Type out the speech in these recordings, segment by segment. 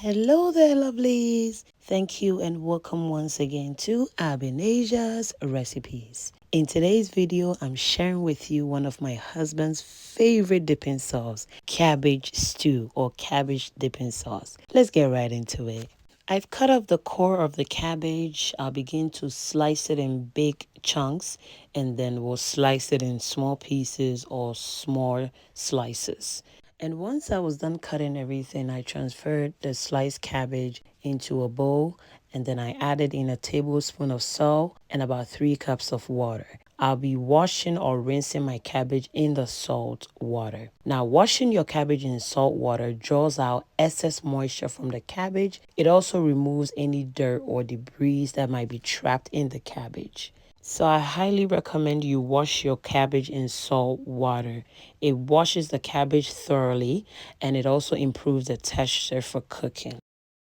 Hello there, lovelies. Thank you and welcome once again to Aniseed's recipes. In today's video, I'm sharing with you one of my husband's favorite dipping sauce, cabbage stew or cabbage dipping sauce. Let's get right into it. I've cut off the core of the cabbage. I'll begin to slice it in big chunks and then we'll slice it in small pieces or small slices. And once I was done cutting everything, I transferred the sliced cabbage into a bowl and then I added in a tablespoon of salt and about 3 cups of water. I'll be washing or rinsing my cabbage in the salt water. Now, washing your cabbage in salt water draws out excess moisture from the cabbage. It also removes any dirt or debris that might be trapped in the cabbage. So I highly recommend you wash your cabbage in salt water. It washes the cabbage thoroughly and it also improves the texture for cooking.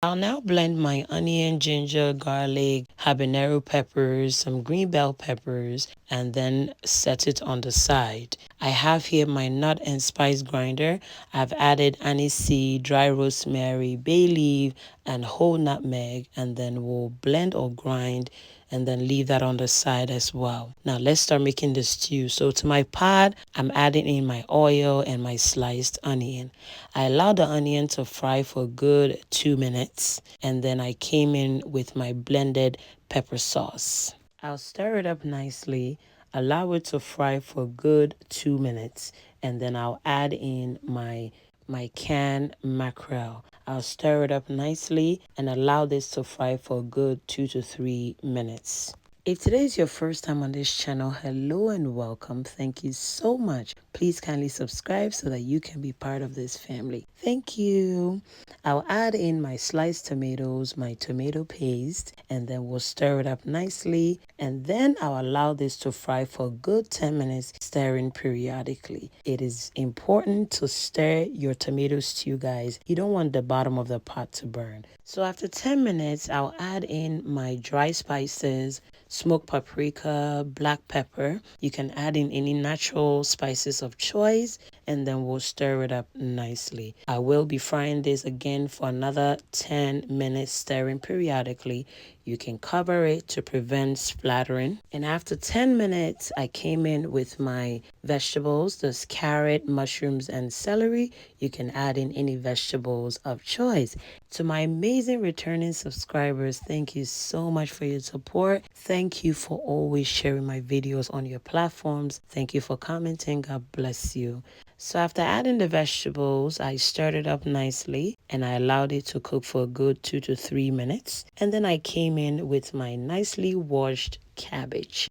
I'll now blend my onion, ginger, garlic, habanero peppers, some green bell peppers, and then set it on the side. I have here my nut and spice grinder. I've added aniseed, dry rosemary, bayleaf, and whole nutmeg, and then we'll blend or grind and then leave that on the side as well. Now let's start making the stew. So to my pot, I'm adding in my oil and my sliced onion. I allowed the onion to fry for a good 2 minutes and then I came in with my blended pepper sauce. I'll stir it up nicely, allow it to fry for a good 2 minutes, and then I'll add in my canned mackerel. I'll stir it up nicely and allow this to fry for a good 2 to 3 minutes. If today is your first time on this channel, hello and welcome. Thank you so much. Please kindly subscribe so that you can be part of this family. Thank you. I'll add in my sliced tomatoes, my tomato paste, and then we'll stir it up nicely. And then I'll allow this to fry for a good 10 minutes, stirring periodically. It is important to stir your tomato stew, guys. You don't want the bottom of the pot to burn. So after 10 minutes, I'll add in my dry spices, smoked paprika, black pepper. You can add in any natural spices of choice and then we'll stir it up nicely. I will be frying this again for another 10 minutes, stirring periodically. You can cover it to prevent splattering. And after 10 minutes, I came in with my vegetables. There's carrot, mushrooms, and celery. You can add in any vegetables of choice. To my amazing returning subscribers, thank you so much for your support. Thank you for always sharing my videos on your platforms. Thank you for commenting. God bless you. So after adding the vegetables, I stirred it up nicely and I allowed it to cook for a good 2 to 3 minutes. And then I came in with my nicely washed cabbage.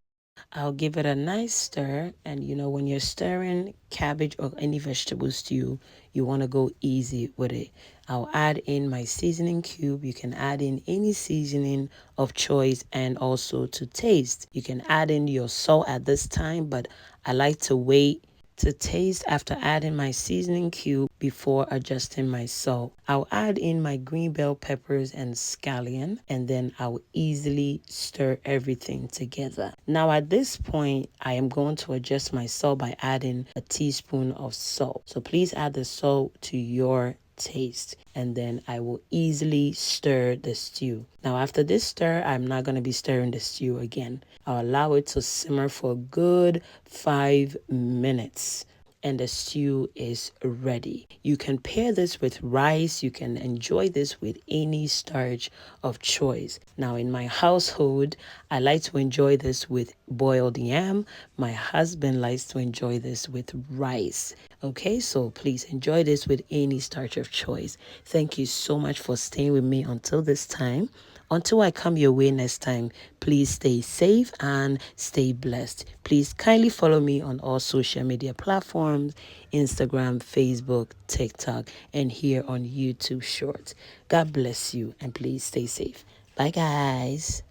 I'll give it a nice stir, and you know, when you're stirring cabbage or any vegetable stew, you want to go easy with it. I'll add in my seasoning cube. You can add in any seasoning of choice and also to taste. You can add in your salt at this time, but I like to wait to taste after adding my seasoning cube before adjusting my salt. I'll add in my green bell peppers and scallion and then I'll easily stir everything together. Now at this point, I am going to adjust my salt by adding a teaspoon of salt. So please add the salt to your taste and then I will easily stir the stew. Now after this stir, I'm not going to be stirring the stew again. I'll allow it to simmer for a good 5 minutes and the stew is ready. You can pair this with rice. You can enjoy this with any starch of choice. Now in my household, I like to enjoy this with boiled yam. My husband likes to enjoy this with rice. Okay, so please enjoy this with any starch of choice. Thank you so much for staying with me until this time. Until I come your way next time, please stay safe and stay blessed. Please kindly follow me on all social media platforms, Instagram, Facebook, TikTok, and here on YouTube Shorts. God bless you and please stay safe. Bye, guys.